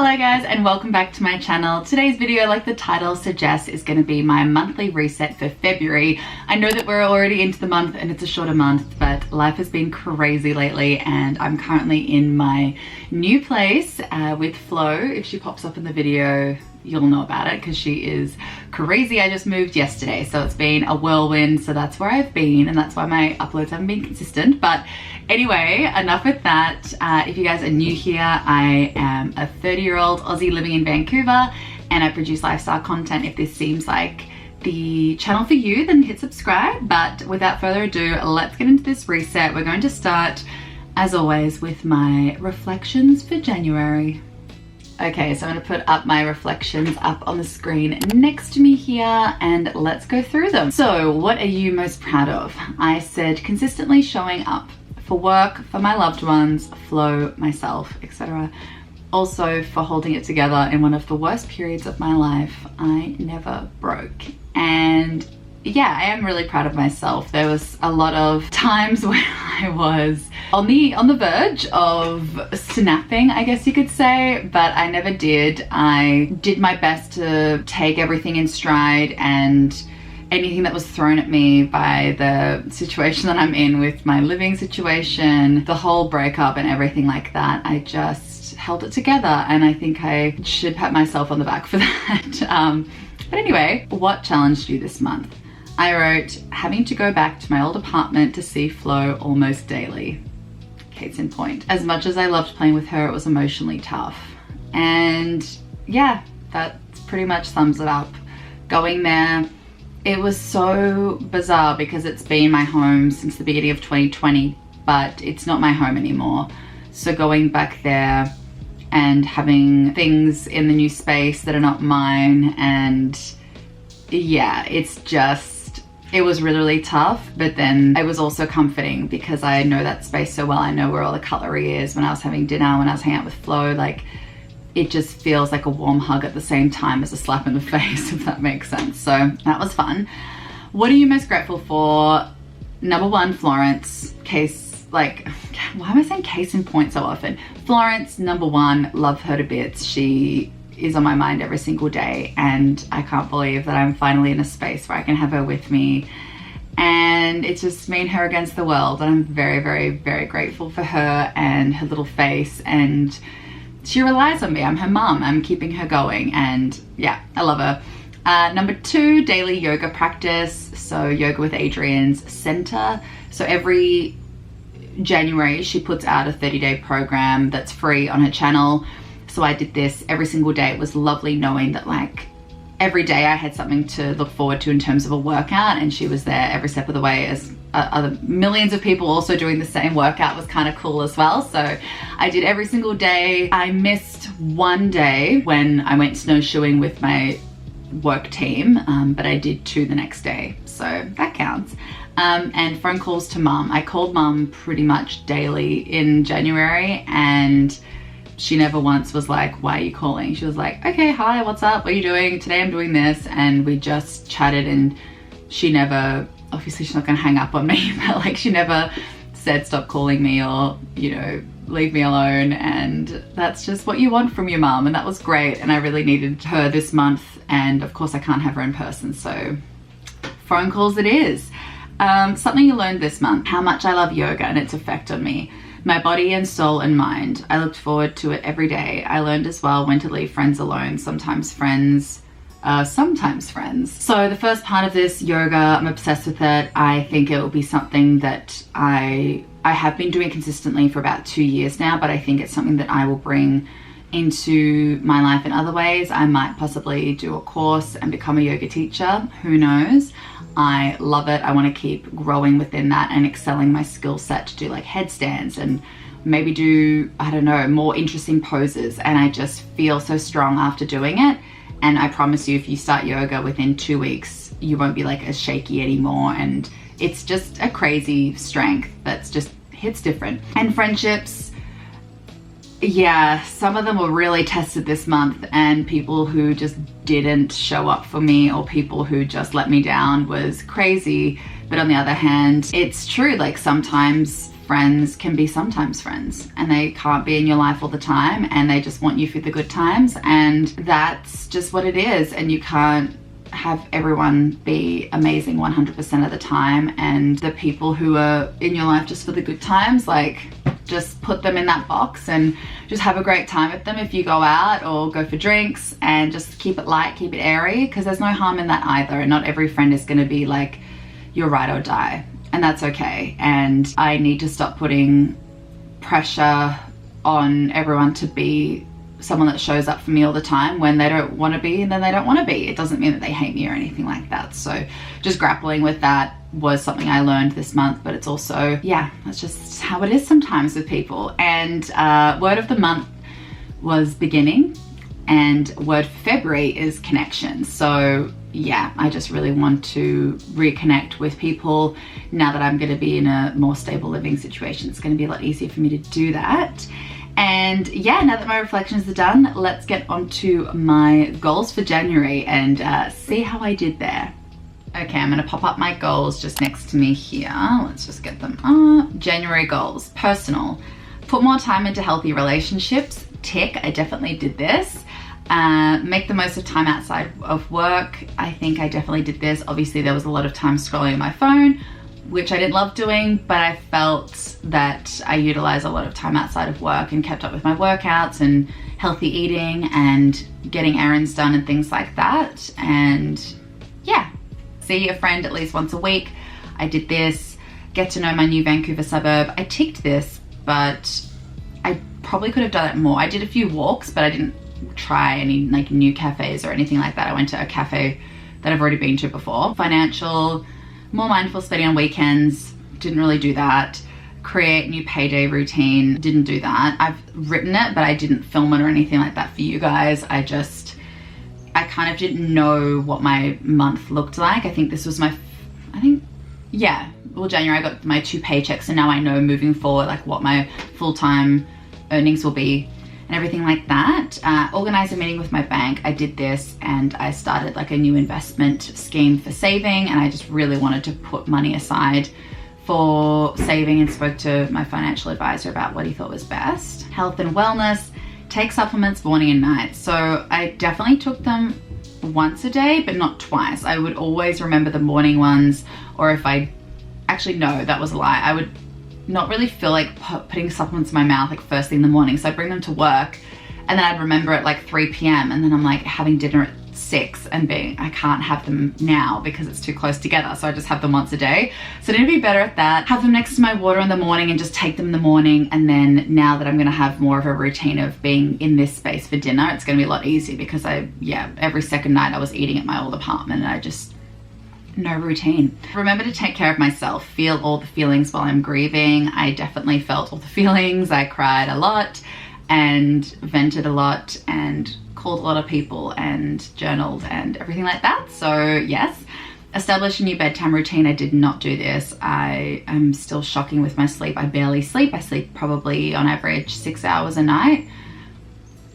Hello guys and welcome back to my channel. Today's video, like the title suggests, is going to be my monthly reset for February. I know that we're already into the month and it's a shorter month, but life has been crazy lately and I'm currently in my new place with Flo. If she pops up in the video, you'll know about it because she is crazy. I just moved yesterday, so it's been a whirlwind, so that's where I've been and that's why my uploads haven't been consistent. But anyway, enough with that. If you guys are new here, I am a 30-year-old Aussie living in Vancouver and I produce lifestyle content. If this seems like the channel for you, then hit subscribe. But without further ado, let's get into this reset. We're going to start, as always, with my reflections for January. Okay, so I'm going to put up my reflections up on the screen next to me here and let's go through them. So what are you most proud of? I said consistently showing up for work, for my loved ones, Flo, myself, etc. Also for holding it together in one of the worst periods of my life. I never broke. And yeah, I am really proud of myself. There was a lot of times where I was on the verge of snapping, I guess you could say, but I never did. I did my best to take everything in stride, and anything that was thrown at me by the situation that I'm in with my living situation, the whole breakup and everything like that, I just held it together, and I think I should pat myself on the back for that. But anyway, what challenged you this month? I wrote, having to go back to my old apartment to see Flo almost daily. Case in point. As much as I loved playing with her, it was emotionally tough. And yeah, that pretty much sums it up. Going there, it was so bizarre because it's been my home since the beginning of 2020, but it's not my home anymore. So going back there and having things in the new space that are not mine, and yeah, it was really, really tough, but then it was also comforting because I know that space so well. I know where all the cutlery is. When I was having dinner, when I was hanging out with Flo, like it just feels like a warm hug at the same time as a slap in the face, if that makes sense. So that was fun. What are you most grateful for? Number one, Florence. Why am I saying case in point so often? Florence, number one, love her to bits. She is on my mind every single day and I can't believe that I'm finally in a space where I can have her with me, and it's just me and her against the world, and I'm very, very, very grateful for her and her little face, and she relies on me. I'm her mom. I'm keeping her going, and yeah, I love her. Number two, daily yoga practice. So Yoga with Adrienne's center. So every January she puts out a 30-day program that's free on her channel. So I did this every single day. It was lovely knowing that like every day I had something to look forward to in terms of a workout, and she was there every step of the way, as other millions of people also doing the same workout was kind of cool as well. So I did every single day. I missed one day when I went snowshoeing with my work team, but I did two the next day, so that counts. And phone calls to mum. I called mum pretty much daily in January, and she never once was like, why are you calling? She was like, okay, hi, what's up? What are you doing? Today I'm doing this. And we just chatted, and she never, obviously she's not gonna hang up on me, but like she never said stop calling me or, you know, leave me alone. And that's just what you want from your mum, and that was great. And I really needed her this month, and of course I can't have her in person, so phone calls it is. Something you learned this month: how much I love yoga and its effect on me, my body and soul and mind. I looked forward to it every day. I learned as well when to leave friends alone. Sometimes friends. So the first part of this, yoga, I'm obsessed with it. I think it will be something that I have been doing consistently for about 2 years now, but I think it's something that I will bring into my life in other ways. I might possibly do a course and become a yoga teacher. Who knows? I love it. I want to keep growing within that and excelling my skill set to do like headstands and maybe do, I don't know, more interesting poses. And I just feel so strong after doing it. And I promise you, if you start yoga within 2 weeks, you won't be like as shaky anymore. And it's just a crazy strength that's just hits different. And friendships, yeah, some of them were really tested this month, and people who just didn't show up for me or people who just let me down was crazy. But on the other hand, it's true, like sometimes friends can be sometimes friends, and they can't be in your life all the time, and they just want you for the good times, and that's just what it is. And you can't have everyone be amazing 100% of the time, and the people who are in your life just for the good times, like, just put them in that box and just have a great time with them if you go out or go for drinks, and just keep it light, keep it airy, because there's no harm in that either. And not every friend is going to be like your ride or die, and that's okay. And I need to stop putting pressure on everyone to be someone that shows up for me all the time when they don't want to be, and then they don't want to be. It doesn't mean that they hate me or anything like that. So just grappling with that was something I learned this month, but it's also, yeah, that's just how it is sometimes with people. And word of the month was beginning, and word for February is connection. So yeah, I just really want to reconnect with people now that I'm going to be in a more stable living situation. It's going to be a lot easier for me to do that. And yeah, now that my reflections are done, let's get on to my goals for January and see how I did there. Okay, I'm gonna pop up my goals just next to me here. Let's just get them up. January goals, personal. Put more time into healthy relationships. Tick, I definitely did this. Make the most of time outside of work. I think I definitely did this. Obviously there was a lot of time scrolling on my phone, which I didn't love doing, but I felt that I utilized a lot of time outside of work and kept up with my workouts and healthy eating and getting errands done and things like that. And yeah, see a friend at least once a week. I did this. Get to know my new Vancouver suburb. I ticked this, but I probably could have done it more. I did a few walks, but I didn't try any like new cafes or anything like that. I went to a cafe that I've already been to before. Financial, more mindful spending on weekends, didn't really do that. Create new payday routine, didn't do that. I've written it, but I didn't film it or anything like that for you guys. I kind of didn't know what my month looked like. I think this was January I got my 2 paychecks, and now I know moving forward like what my full-time earnings will be and everything like that. Organize a meeting with my bank. I did this, and I started like a new investment scheme for saving, and I just really wanted to put money aside for saving, and spoke to my financial advisor about what he thought was best. Health and wellness. Take supplements morning and night. So I definitely took them once a day, but not twice. I would always remember the morning ones, or if actually no, that was a lie. I would not really feel like putting supplements in my mouth like first thing in the morning. So I'd bring them to work, and then I'd remember at like 3 p.m. and then I'm like having dinner at 6 and I can't have them now because it's too close together. So I just have them once a day. So I need to be better at that. Have them next to my water in the morning and just take them in the morning. And then now that I'm going to have more of a routine of being in this space for dinner, it's going to be a lot easier, because every second night I was eating at my old apartment, and I just, no routine. Remember to take care of myself. Feel all the feelings while I'm grieving. I definitely felt all the feelings. I cried a lot and vented a lot and called a lot of people and journaled and everything like that. So yes. Establish a new bedtime routine. I did not do this. I am still shocking with my sleep. I barely sleep. I sleep probably on average 6 hours a night.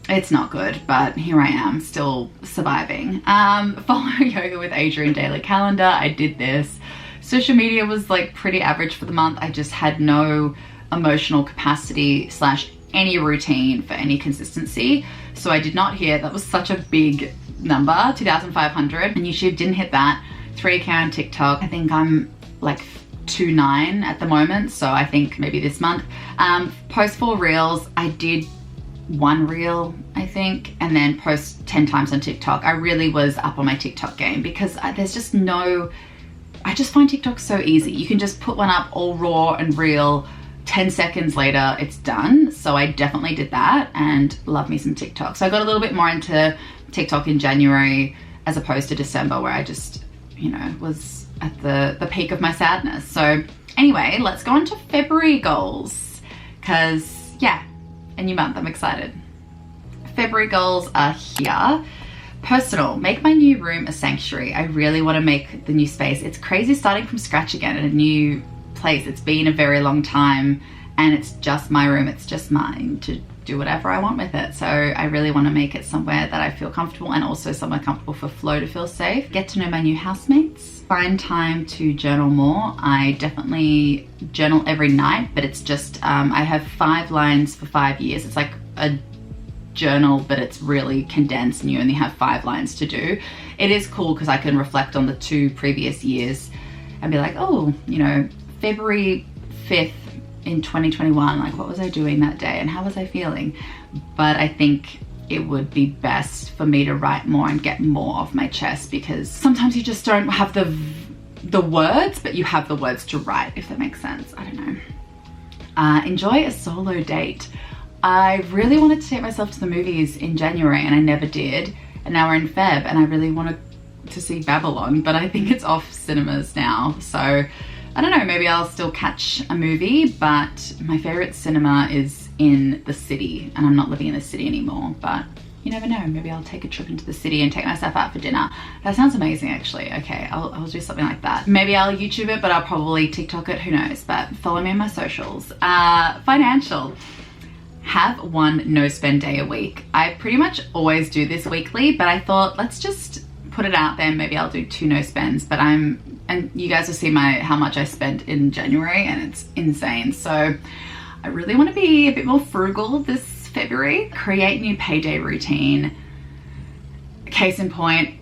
It's not good, but here I am still surviving. Follow yoga with Adrian daily calendar. I did this. Social media was like pretty average for the month. I just had no emotional capacity / any routine for any consistency. So I did not hit, that was such a big number, 2,500, and YouTube didn't hit that. 3K on TikTok. I think I'm like 2.9 at the moment. So I think maybe this month. Post 4 reels. I did 1 reel, I think, and then post 10 times on TikTok. I really was up on my TikTok game, because there's just no, I just find TikTok so easy. You can just put one up all raw and real, 10 seconds later it's done. So I definitely did that, and love me some TikTok. So I got a little bit more into TikTok in January as opposed to December, where I just, you know, was at the peak of my sadness. So anyway, let's go on to February goals, because yeah, a new month, I'm excited. February goals are here. Personal, make my new room a sanctuary. I really want to make the new space. It's crazy starting from scratch again in a new place. It's been a very long time, and it's just my room. It's just mine to do whatever I want with it. So I really want to make it somewhere that I feel comfortable, and also somewhere comfortable for Flo to feel safe. Get to know my new housemates. Find time to journal more. I definitely journal every night, but it's just, I have 5 lines for 5 years. It's like a journal, but it's really condensed and you only have 5 lines to do. It is cool because I can reflect on the 2 previous years and be like, oh, you know, February 5th in 2021, like what was I doing that day and how was I feeling? But I think it would be best for me to write more and get more off my chest, because sometimes you just don't have the words, but you have the words to write, if that makes sense. I don't know. Enjoy a solo date. I really wanted to take myself to the movies in January and I never did. And now we're in Feb and I really wanted to see Babylon, but I think it's off cinemas now. So I don't know, maybe I'll still catch a movie, but my favorite cinema is in the city and I'm not living in the city anymore, but you never know, maybe I'll take a trip into the city and take myself out for dinner. That sounds amazing actually. Okay, I'll do something like that. Maybe I'll YouTube it, but I'll probably TikTok it, who knows, but follow me on my socials. Financial. Have 1 no spend day a week. I pretty much always do this weekly, but I thought let's just put it out there. Maybe I'll do 2 no spends, but and you guys will see how much I spent in January and it's insane. So I really want to be a bit more frugal this February. Create new payday routine. Case in point.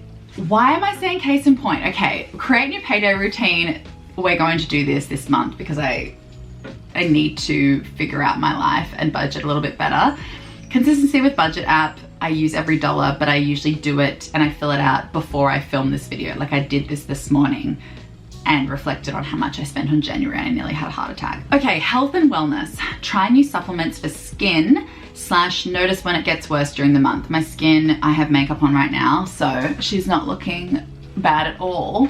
Why am I saying case in point? Okay, create new payday routine. We're going to do this month because I need to figure out my life and budget a little bit better. Consistency with budget app. I use every dollar, but I usually do it and I fill it out before I film this video. Like I did this morning and reflected on how much I spent on January and I nearly had a heart attack. Okay, health and wellness. Try new supplements for skin / notice when it gets worse during the month. My skin, I have makeup on right now, so she's not looking bad at all.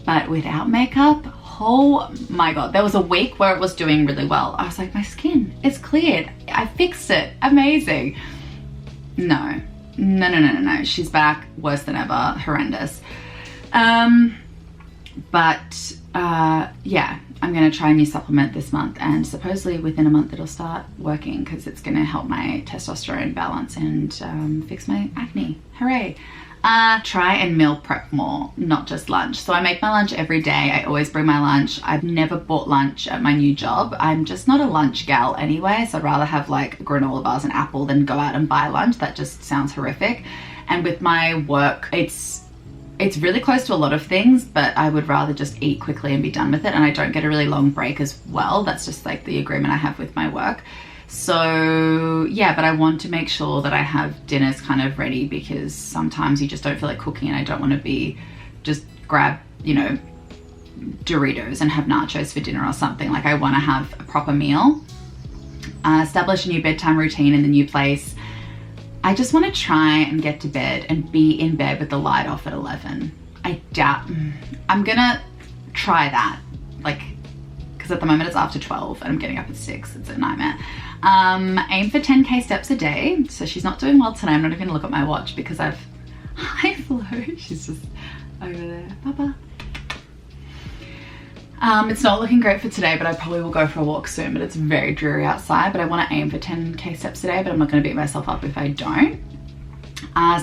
But without makeup, oh my God, there was a week where it was doing really well. I was like, my skin, it's cleared. I fixed it, amazing. No. She's back, worse than ever, horrendous. Yeah, I'm gonna try a new supplement this month and supposedly within a month it'll start working because it's gonna help my testosterone balance and fix my acne, hooray. Try and meal prep more, not just lunch. So I make my lunch every day. I always bring my lunch. I've never bought lunch at my new job. I'm just not a lunch gal anyway, so I'd rather have like granola bars and apple than go out and buy lunch. That just sounds horrific. And with my work, it's really close to a lot of things, but I would rather just eat quickly and be done with it. And I don't get a really long break as well. That's just like the agreement I have with my work. So yeah, but I want to make sure that I have dinners kind of ready because sometimes you just don't feel like cooking and I don't want to be just grab, you know, Doritos and have nachos for dinner or something. Like I want to have a proper meal. Establish a new bedtime routine in the new place. I just want to try and get to bed and be in bed with the light off at 11. I doubt, I'm gonna try that, like, because at the moment it's after 12 and I'm getting up at 6, it's a nightmare. Aim for 10K steps a day. So she's not doing well today. I'm not even gonna look at my watch because hi Flo, she's just over there, Papa. It's not looking great for today, but I probably will go for a walk soon, but it's very dreary outside. But I want to aim for 10K steps a day, but I'm not going to beat myself up if I don't.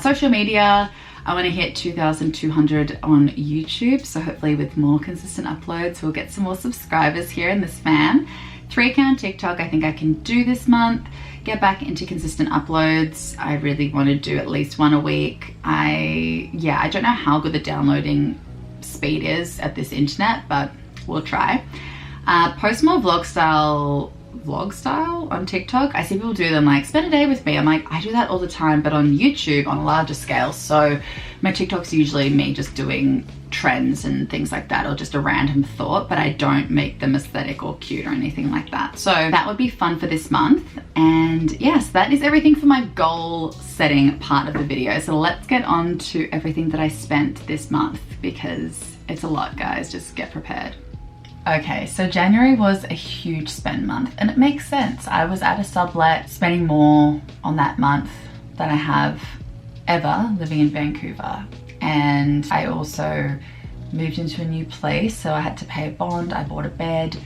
Social media, I want to hit 2,200 on YouTube. So hopefully with more consistent uploads, we'll get some more subscribers here in this fam. 3K on TikTok, I think I can do this month. Get back into consistent uploads. I really want to do at least 1 a week. I don't know how good the downloading speed is at this internet, but we'll try. Post more vlog style on TikTok. I see people do them like spend a day with me. I'm like, I do that all the time, but on YouTube on a larger scale. So my TikTok's usually me just doing trends and things like that, or just a random thought, but I don't make them aesthetic or cute or anything like that. So that would be fun for this month. And yes, that is everything for my goal setting part of the video. So let's get on to everything that I spent this month because it's a lot, guys. Just get prepared. Okay, so January was a huge spend month and it makes sense. I was at a sublet spending more on that month than I have ever living in Vancouver. And I also moved into a new place, so I had to pay a bond. I bought a bed.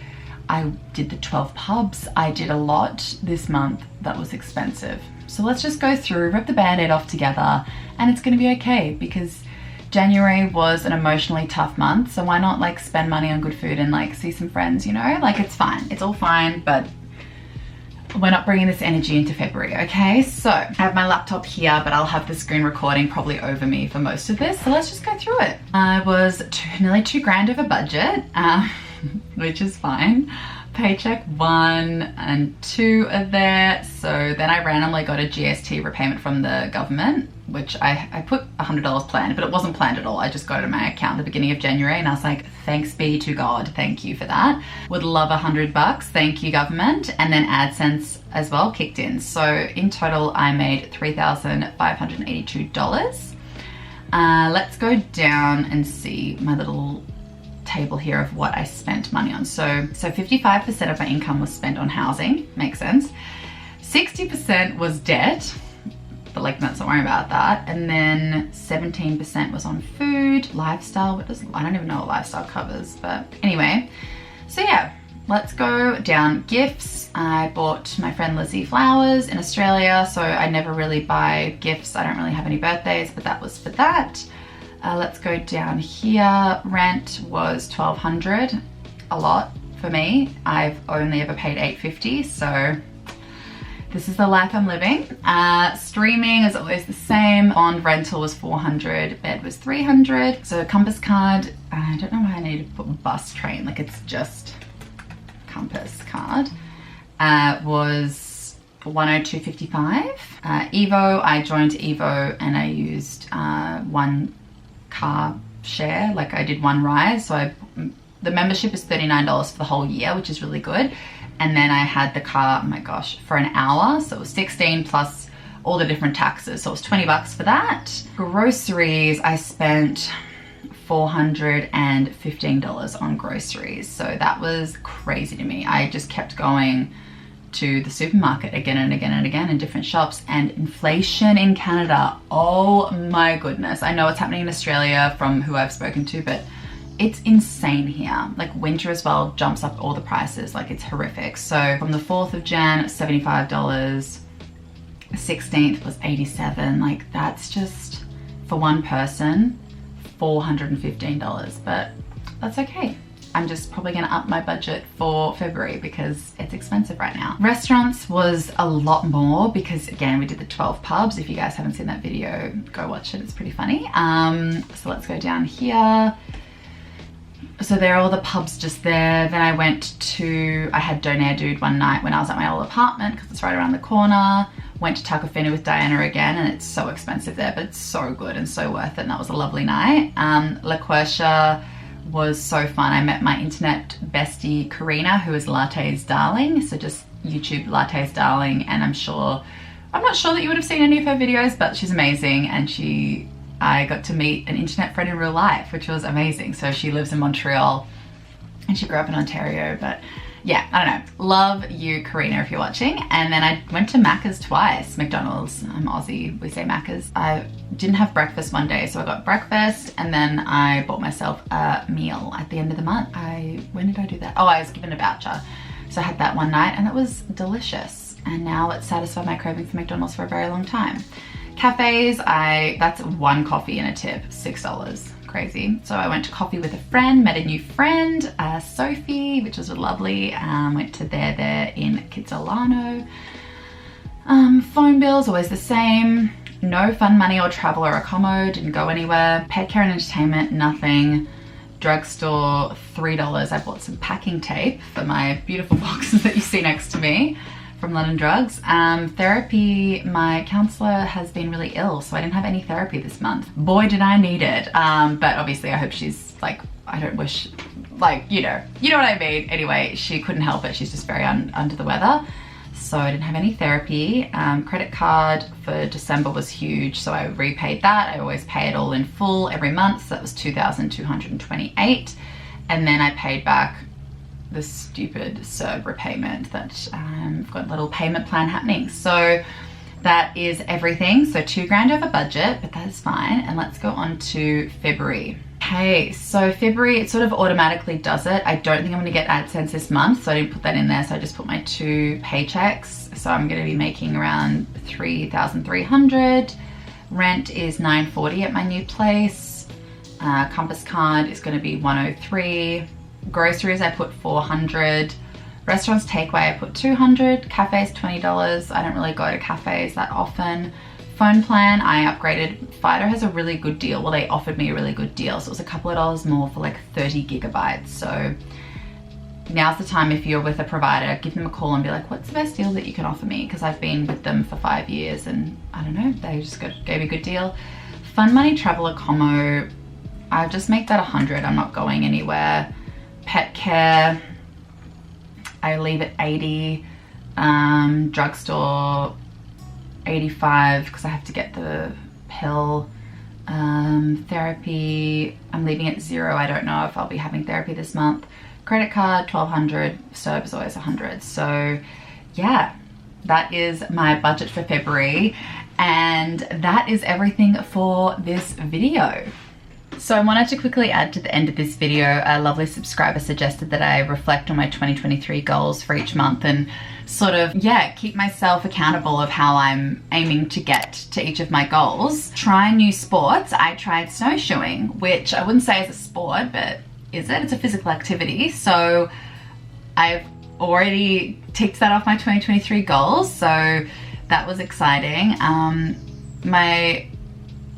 I did the 12 pubs. I did a lot this month that was expensive. So let's just go through, rip the band-aid off together, and it's gonna be okay, because January was an emotionally tough month, so why not like spend money on good food and like see some friends, you know? Like it's fine, it's all fine, but we're not bringing this energy into February, okay? So I have my laptop here, but I'll have the screen recording probably over me for most of this, so let's just go through it. I was nearly $2,000 over budget, which is fine. Paycheck 1 and 2 are there. So then I randomly got a GST repayment from the government, which I put $100 planned, but it wasn't planned at all. I just got it in my account at the beginning of January, and I was like, thanks be to God, thank you for that. Would love $100, thank you government. And then AdSense as well kicked in. So in total, I made $3,582. Let's go down and see my little table here of what I spent money on. So 55% of my income was spent on housing, makes sense. 60% was debt, but like let's not worry about that. And then 17% was on food, lifestyle. I don't even know what lifestyle covers, but anyway. So yeah, let's go down. Gifts. I bought my friend Lizzie flowers in Australia, so I never really buy gifts. I don't really have any birthdays, but that was for that. Let's go down here. Rent was $1,200, a lot for me. I've only ever paid $850, so this is the life I'm living. Streaming is always the same. Bond rental was $400, bed was $300. So Compass card, I don't know why I need to put bus train, like it's just Compass card, was $102.55. Evo, I joined Evo and I used one car share, like I did one ride, so the membership is $39 for the whole year, which is really good. And then I had the car, oh my gosh, for an hour, so it was 16 plus all the different taxes, so it was $20 for that. Groceries, I spent $415 on groceries, so that was crazy to me. I just kept going to the supermarket again and again and again in different shops. And inflation in Canada, oh my goodness. I know it's happening in Australia from who I've spoken to, but it's insane here. Like winter as well jumps up all the prices, like it's horrific. So from the 4th of Jan, $75, 16th was $87. Like that's just, for one person, $415, but that's okay. I'm just probably gonna up my budget for February because it's expensive right now. Restaurants was a lot more because again, we did the 12 pubs. If you guys haven't seen that video, go watch it, it's pretty funny. So let's go down here. So there are all the pubs just there. Then I had Donair Dude one night when I was at my old apartment because it's right around the corner. Went to Tacofina with Diana again, and it's so expensive there, but it's so good and so worth it, and that was a lovely night. La Quercia was so fun. I met my internet bestie Karina, who is Latte's Darling. So just YouTube Latte's Darling, and I'm not sure that you would have seen any of her videos, but she's amazing. And I got to meet an internet friend in real life, which was amazing. So she lives in Montreal and she grew up in Ontario, but yeah, I don't know. Love you, Karina, if you're watching. And then I went to Macca's twice, McDonald's. I'm Aussie, we say Macca's. I didn't have breakfast one day, so I got breakfast, and then I bought myself a meal at the end of the month. When did I do that? Oh, I was given a voucher. So I had that one night, and it was delicious. And now it's satisfied my craving for McDonald's for a very long time. Cafes, that's one coffee and a tip, $6. Crazy. So I went to coffee with a friend, met a new friend, Sophie, which was lovely. Went to there in Kitsilano. Phone bills, always the same. No fun money or travel or accommod, didn't go anywhere. Pet care and entertainment, nothing. Drugstore, $3. I bought some packing tape for my beautiful boxes that you see next to me from London Drugs. Therapy, my counselor has been really ill, so I didn't have any therapy this month. Boy, did I need it. But obviously I hope she's like, I don't wish, like, you know what I mean. Anyway, she couldn't help it. She's just very under the weather. So I didn't have any therapy. Credit card for December was huge, so I repaid that. I always pay it all in full every month, so that was $2,228. And then I paid back the stupid CERB repayment that I've got a little payment plan happening. So that is everything. So $2,000 over budget, but that is fine. And let's go on to February. Okay, so February, it sort of automatically does it. I don't think I'm going to get AdSense this month, so I didn't put that in there. So I just put my 2 paychecks. So I'm going to be making around $3,300. Rent is $940 at my new place. Compass card is going to be $103. Groceries, I put $400. Restaurants takeaway, I put $200. Cafes, $20. I don't really go to cafes that often. Phone plan, I upgraded. Fido has a really good deal. Well, they offered me a really good deal. So it was a couple of dollars more for like 30 gigabytes. So now's the time, if you're with a provider, give them a call and be like, what's the best deal that you can offer me? Because I've been with them for 5 years and I don't know, they just gave me a good deal. Fun Money Traveler Como, I just make that 100. I'm not going anywhere. Pet care, I leave at 80. Drugstore, 85 because I have to get the pill. Therapy, I'm leaving at 0. I don't know if I'll be having therapy this month. Credit card, $1,200. Serve is always 100. So yeah, that is my budget for February, and that is everything for this video. So I wanted to quickly add to the end of this video, a lovely subscriber suggested that I reflect on my 2023 goals for each month and sort of, yeah, keep myself accountable of how I'm aiming to get to each of my goals. Trying new sports. I tried snowshoeing, which I wouldn't say is a sport, but is it? It's a physical activity. So I've already ticked that off my 2023 goals. So that was exciting.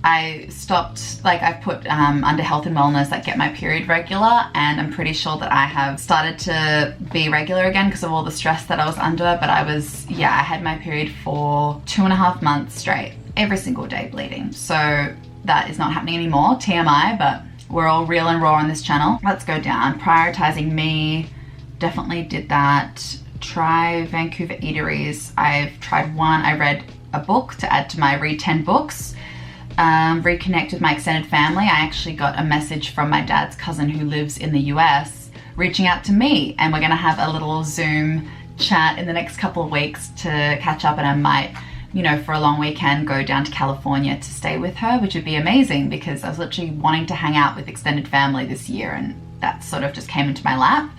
I stopped, like I put under health and wellness, like get my period regular, and I'm pretty sure that I have started to be regular again because of all the stress that I was under. But I had my period for 2.5 months straight, every single day bleeding. So that is not happening anymore, TMI, but we're all real and raw on this channel. Let's go down. Prioritizing me, definitely did that. Try Vancouver eateries. I've tried one. I read a book to add to my read 10 books. Reconnect with my extended family. I actually got a message from my dad's cousin who lives in the US reaching out to me, and we're gonna have a little Zoom chat in the next couple of weeks to catch up, and I might, you know, for a long weekend go down to California to stay with her, which would be amazing because I was literally wanting to hang out with extended family this year, and that sort of just came into my lap.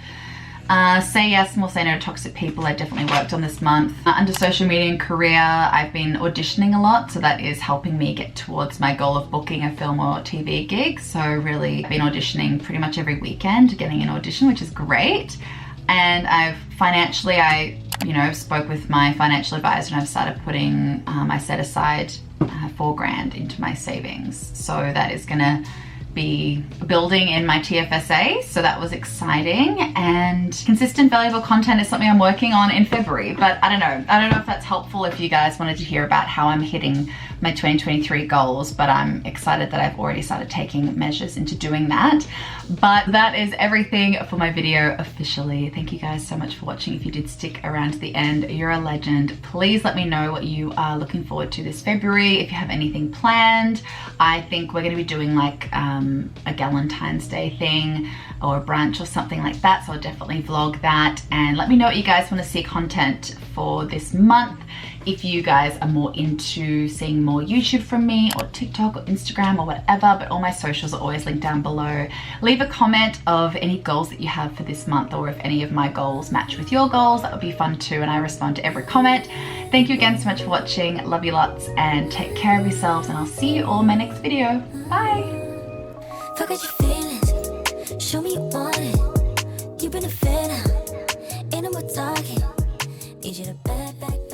Say yes, more say no to toxic people. I definitely worked on this month. Under social media and career, I've been auditioning a lot, so that is helping me get towards my goal of booking a film or TV gig. So really, I've been auditioning pretty much every weekend, getting an audition, which is great. And I spoke with my financial advisor, and I've started putting, I set aside $4,000 into my savings. So that is gonna be building in my TFSA, so that was exciting. And consistent valuable content is something I'm working on in February, but I don't know if that's helpful if you guys wanted to hear about how I'm hitting my 2023 goals, but I'm excited that I've already started taking measures into doing that. But that is everything for my video officially. Thank you guys so much for watching. If you did stick around to the end, you're a legend. Please let me know what you are looking forward to this February. If you have anything planned, I think we're going to be doing like a Galentine's Day thing or a brunch or something like that, so I'll definitely vlog that. And let me know what you guys want to see content for this month. If you guys are more into seeing more YouTube from me, or TikTok or Instagram or whatever, but all my socials are always linked down below. Leave a comment of any goals that you have for this month, or if any of my goals match with your goals, that would be fun too, and I respond to every comment. Thank you again so much for watching. Love you lots, and take care of yourselves, and I'll see you all in my next video. Bye! Forget your feelings, show me you want it. You've been a fan, ain't no more talking. Need you to back